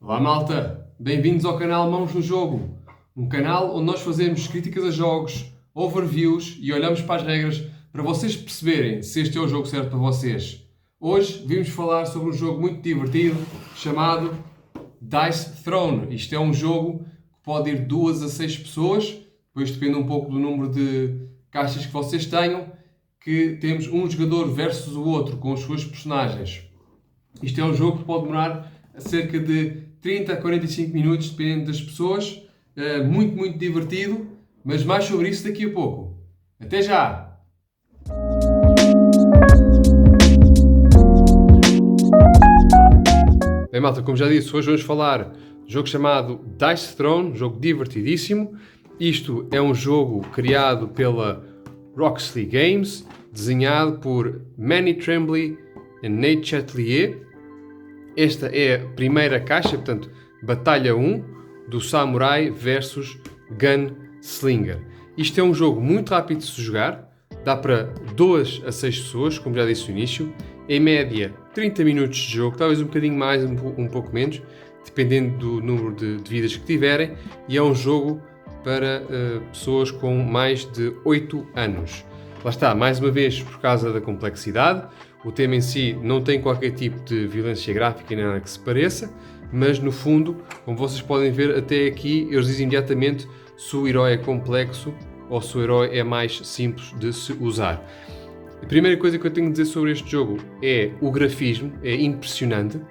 Olá malta, bem-vindos ao canal Mãos no Jogo, um canal onde nós fazemos críticas a jogos, overviews e olhamos para as regras para vocês perceberem se este é o jogo certo para vocês. Hoje vimos falar sobre um jogo muito divertido chamado Dice Throne. Isto é um jogo que pode ir 2 a 6 pessoas, depois depende um pouco do número de caixas que vocês tenham, que temos um jogador versus o outro com as suas personagens. Isto é um jogo que pode demorar cerca de 30 a 45 minutos, dependendo das pessoas. Muito divertido, mas mais sobre isso daqui a pouco. Até já! Bem malta, como já disse, hoje vamos falar de um jogo chamado Dice Throne, um jogo divertidíssimo. Isto é um jogo criado pela Roxley Games, desenhado por Manny Tremblay e Nate Chatelier. Esta é a primeira caixa, portanto, Batalha 1 do Samurai versus Gunslinger. Isto é um jogo muito rápido de se jogar, dá para 2 a 6 pessoas, como já disse no início, em média 30 minutos de jogo, talvez um bocadinho mais, um pouco menos, dependendo do número de vidas que tiverem, e é um jogo para pessoas com mais de 8 anos. Lá está, mais uma vez, por causa da complexidade. O tema em si não tem qualquer tipo de violência gráfica nem nada que se pareça, mas no fundo, como vocês podem ver até aqui, eles dizem imediatamente se o herói é complexo ou se o herói é mais simples de se usar. A primeira coisa que eu tenho a dizer sobre este jogo é o grafismo, é impressionante,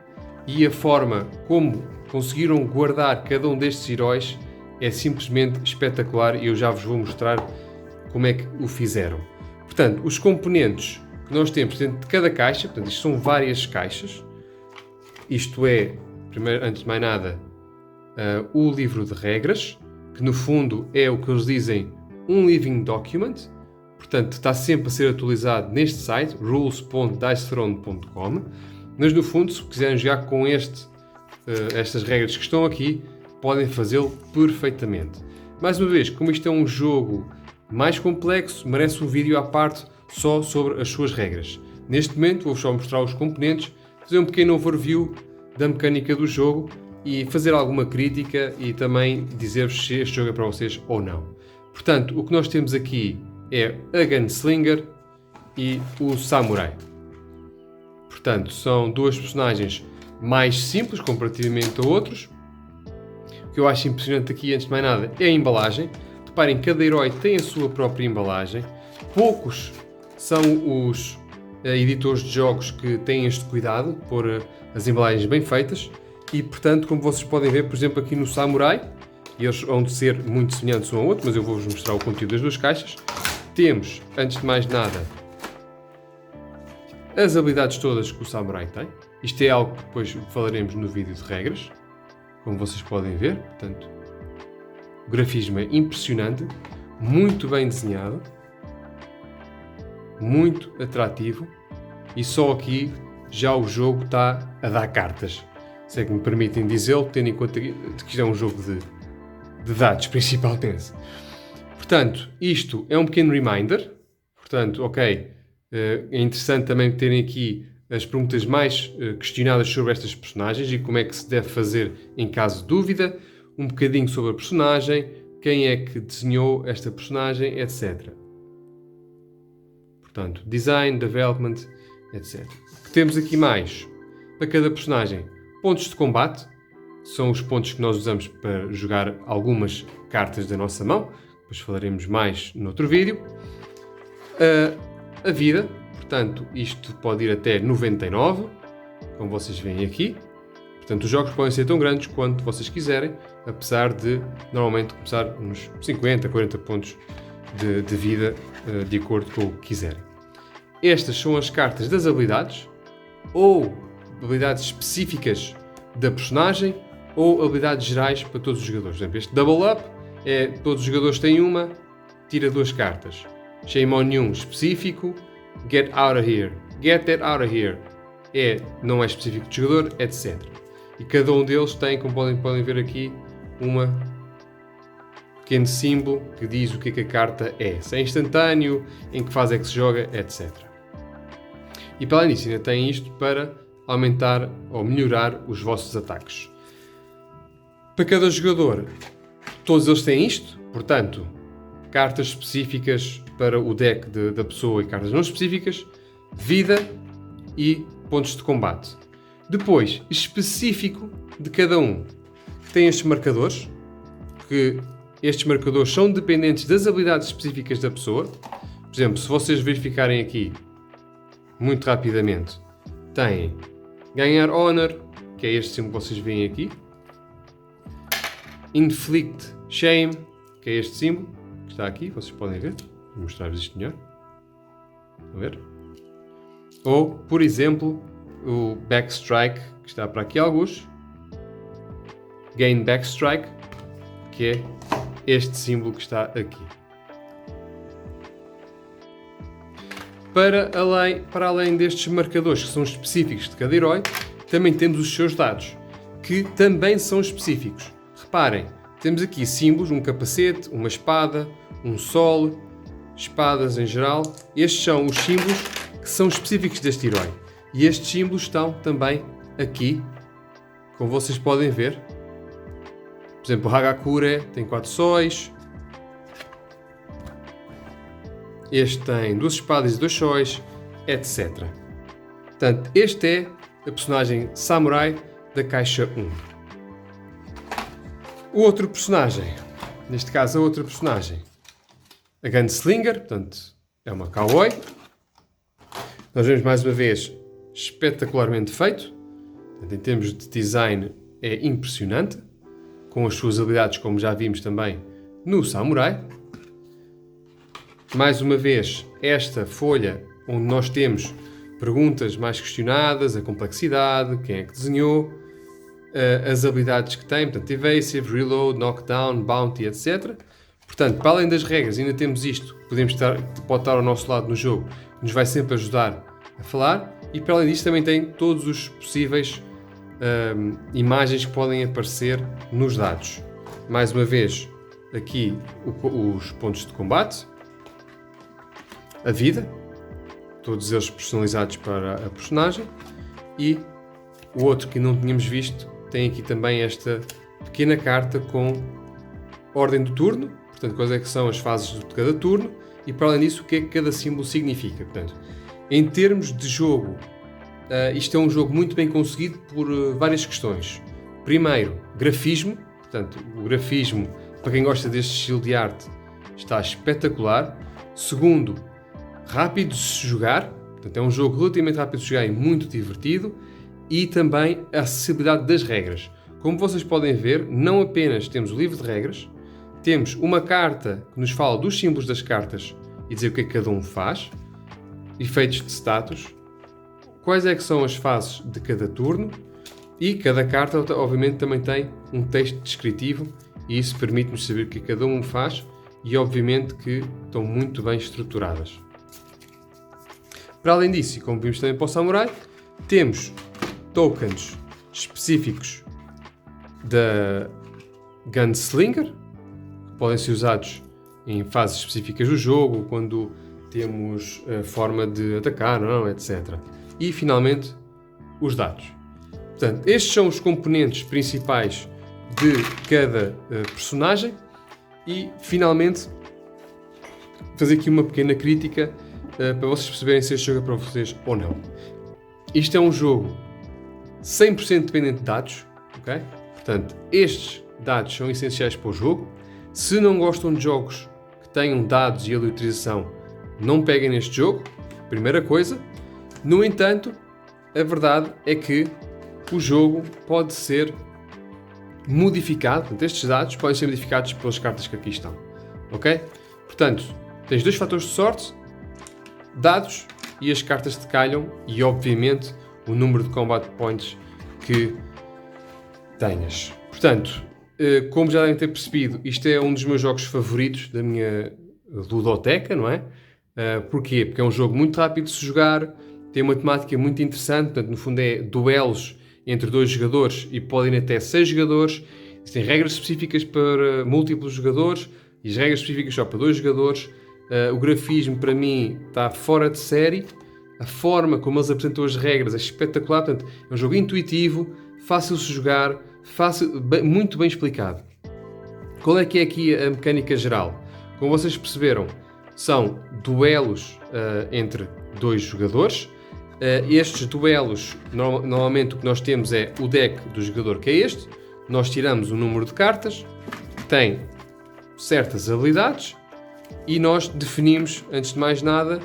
e a forma como conseguiram guardar cada um destes heróis é simplesmente espetacular e eu já vos vou mostrar como é que o fizeram. Portanto, os componentes que nós temos dentro de cada caixa, portanto, isto são várias caixas. Isto é, primeiro, antes de mais nada, o livro de regras, que no fundo é o que eles dizem um living document. Portanto, está sempre a ser atualizado neste site, rules.dicethrone.com. Mas no fundo, se quiserem jogar com estas regras que estão aqui, podem fazê-lo perfeitamente. Mais uma vez, como isto é um jogo mais complexo, merece um vídeo à parte só sobre as suas regras. Neste momento vou só mostrar os componentes, fazer um pequeno overview da mecânica do jogo e fazer alguma crítica e também dizer-vos se este jogo é para vocês ou não. Portanto, o que nós temos aqui é a Gunslinger e o Samurai. Portanto, são duas personagens mais simples comparativamente a outros. O que eu acho impressionante aqui, antes de mais nada, é a embalagem. Reparem, cada herói tem a sua própria embalagem. Poucos são os editores de jogos que têm este cuidado de pôr as embalagens bem feitas e, portanto, como vocês podem ver, por exemplo, aqui no Samurai, e eles vão de ser muito semelhantes um ao outro, mas eu vou-vos mostrar o conteúdo das duas caixas. Temos, antes de mais nada, as habilidades todas que o Samurai tem. Isto é algo que depois falaremos no vídeo de regras, como vocês podem ver. Portanto, o grafismo é impressionante, muito bem desenhado, muito atrativo, e só aqui já o jogo está a dar cartas. Se é que me permitem dizê-lo, tendo em conta que isto é um jogo de dados, principalmente. Portanto, isto é um pequeno reminder. Portanto, ok, é interessante também terem aqui as perguntas mais questionadas sobre estas personagens e como é que se deve fazer em caso de dúvida, um bocadinho sobre a personagem, quem é que desenhou esta personagem, etc. Portanto, design, development, etc. O que temos aqui mais para cada personagem? Pontos de combate, são os pontos que nós usamos para jogar algumas cartas da nossa mão, depois falaremos mais no outro vídeo. A vida, portanto, isto pode ir até 99, como vocês veem aqui. Portanto, os jogos podem ser tão grandes quanto vocês quiserem, apesar de normalmente começar nos 50, 40 pontos de vida, de acordo com o que quiserem. Estas são as cartas das habilidades, ou habilidades específicas da personagem, ou habilidades gerais para todos os jogadores. Por exemplo, este Double Up é todos os jogadores têm uma, tira 2 cartas. Shame on You específico, Get Out of Here, Get That Out of Here não é específico de jogador, etc. E cada um deles tem, como podem ver aqui, uma pequeno símbolo que diz o que a carta é. Se é instantâneo, em que fase é que se joga, etc. E para além disso, ainda tem isto para aumentar ou melhorar os vossos ataques. Para cada jogador, todos eles têm isto, portanto, cartas específicas para o deck da pessoa e cartas não específicas, vida e pontos de combate. Depois, específico de cada um, tem estes marcadores, que estes marcadores são dependentes das habilidades específicas da pessoa. Por exemplo, se vocês verificarem aqui, muito rapidamente, têm ganhar Honor, que é este símbolo que vocês veem aqui. Inflict Shame, que é este símbolo que está aqui, vocês podem ver. Vou mostrar-vos isto melhor. Estão a ver? Ou, por exemplo, o Backstrike, que está para aqui alguns. Gain Backstrike, que é este símbolo que está aqui. Para além destes marcadores que são específicos de cada herói, também temos os seus dados, que também são específicos. Reparem, temos aqui símbolos, um capacete, uma espada, um sol, espadas em geral. Estes são os símbolos que são específicos deste herói. E estes símbolos estão também aqui, como vocês podem ver. Por exemplo, o Hagakure tem 4 sóis. Este tem 2 espadas e 2 sóis, etc. Portanto, este é a personagem Samurai da caixa 1. O outro personagem, neste caso a outra personagem, a Gunslinger, portanto, é uma cowboy. Nós vemos mais uma vez espetacularmente feito. Portanto, em termos de design é impressionante, com as suas habilidades, como já vimos também no Samurai. Mais uma vez, esta folha onde nós temos perguntas mais questionadas, a complexidade, quem é que desenhou, as habilidades que tem, portanto, Evasive, Reload, Knockdown, Bounty, etc. Portanto, para além das regras, ainda temos isto, pode estar ao nosso lado no jogo, que nos vai sempre ajudar a falar, e para além disto também tem todos os possíveis imagens que podem aparecer nos dados. Mais uma vez, aqui os pontos de combate, a vida, todos eles personalizados para a personagem, e o outro que não tínhamos visto tem aqui também esta pequena carta com ordem do turno, portanto, quais é que são as fases de cada turno, e para além disso, o que é que cada símbolo significa. Portanto, em termos de jogo, isto é um jogo muito bem conseguido por várias questões. Primeiro, grafismo, portanto, o grafismo, para quem gosta deste estilo de arte, está espetacular. Segundo, rápido de se jogar, portanto, é um jogo relativamente rápido de jogar e muito divertido. E também a acessibilidade das regras. Como vocês podem ver, não apenas temos o livro de regras, temos uma carta que nos fala dos símbolos das cartas e dizer o que é que cada um faz, efeitos de status, quais é que são as fases de cada turno, e cada carta, obviamente, também tem um texto descritivo, e isso permite-nos saber o que cada um faz, e obviamente que estão muito bem estruturadas. Para além disso, e como vimos também para o Samurai, temos tokens específicos da Gunslinger, que podem ser usados em fases específicas do jogo, quando temos a forma de atacar, não, etc. E, finalmente, os dados. Portanto, estes são os componentes principais de cada personagem e, finalmente, fazer aqui uma pequena crítica para vocês perceberem se este jogo é para vocês ou não. Isto é um jogo 100% dependente de dados, ok? Portanto, estes dados são essenciais para o jogo. Se não gostam de jogos que tenham dados e aleatorização, não peguem neste jogo, primeira coisa. No entanto, a verdade é que o jogo pode ser modificado, portanto, estes dados podem ser modificados pelas cartas que aqui estão, ok? Portanto, tens 2 fatores de sorte, dados e as cartas que te calham e, obviamente, o número de combat points que tenhas. Portanto, como já devem ter percebido, isto é um dos meus jogos favoritos da minha ludoteca, não é? Porquê? Porque é um jogo muito rápido de se jogar, tem uma temática muito interessante, portanto, no fundo é duelos entre 2 jogadores e podem ir até 6 jogadores, existem regras específicas para múltiplos jogadores e as regras específicas só para 2 jogadores. O grafismo, para mim, está fora de série. A forma como eles apresentam as regras é espetacular. Portanto, é um jogo intuitivo, fácil de se jogar, muito bem explicado. Qual é que é aqui a mecânica geral? Como vocês perceberam, são duelos entre dois jogadores. Estes duelos, normalmente o que nós temos é o deck do jogador, que é este. Nós tiramos um número de cartas, que tem certas habilidades, e nós definimos, antes de mais nada,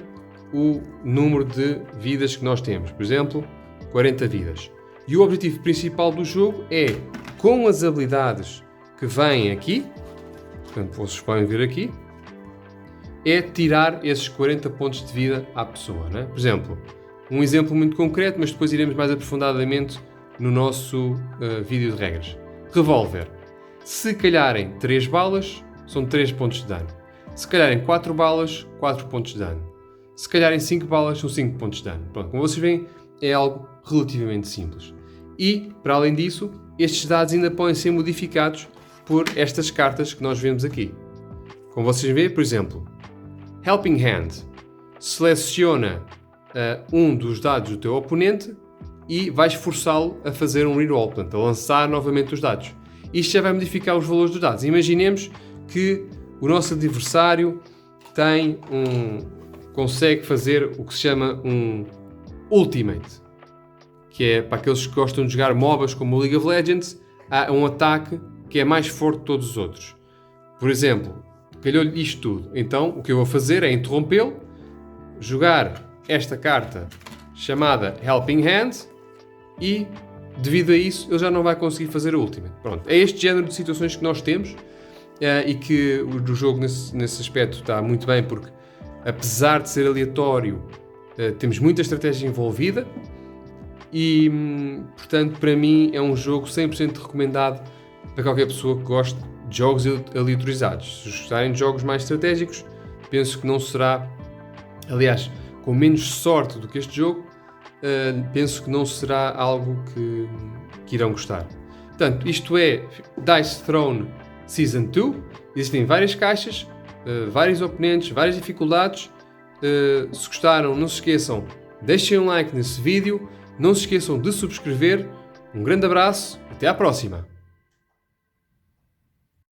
o número de vidas que nós temos. Por exemplo, 40 vidas. E o objetivo principal do jogo é, com as habilidades que vêm aqui, portanto, vocês podem ver aqui, é tirar esses 40 pontos de vida à pessoa, não é? Por exemplo, um exemplo muito concreto, mas depois iremos mais aprofundadamente no nosso vídeo de regras. Revólver. Se calharem 3 balas, são 3 pontos de dano. Se calharem 4 balas, 4 pontos de dano. Se calharem 5 balas, são 5 pontos de dano. Pronto, como vocês veem, é algo relativamente simples. E, para além disso, estes dados ainda podem ser modificados por estas cartas que nós vemos aqui. Como vocês veem, por exemplo, Helping Hand. Seleciona um dos dados do teu oponente e vais forçá-lo a fazer um reroll, portanto, a lançar novamente os dados. Isto já vai modificar os valores dos dados. Imaginemos que o nosso adversário consegue fazer o que se chama um Ultimate, que é para aqueles que gostam de jogar MOBAs como o League of Legends, há um ataque que é mais forte de todos os outros. Por exemplo, calhou-lhe isto tudo. Então, o que eu vou fazer é interrompê-lo, jogar esta carta chamada Helping Hand e, devido a isso, ele já não vai conseguir fazer o Ultimate. Pronto, é este género de situações que nós temos e que o jogo nesse aspecto está muito bem, porque apesar de ser aleatório, temos muita estratégia envolvida e, portanto, para mim é um jogo 100% recomendado para qualquer pessoa que goste de jogos aleatorizados. Se gostarem de jogos mais estratégicos, penso que não será, aliás, com menos sorte do que este jogo, penso que não será algo que irão gostar. Portanto, isto é Dice Throne Season 2. Existem várias caixas, vários oponentes, várias dificuldades. Se gostaram, não se esqueçam, deixem um like nesse vídeo, não se esqueçam de subscrever. Um grande abraço, até à próxima!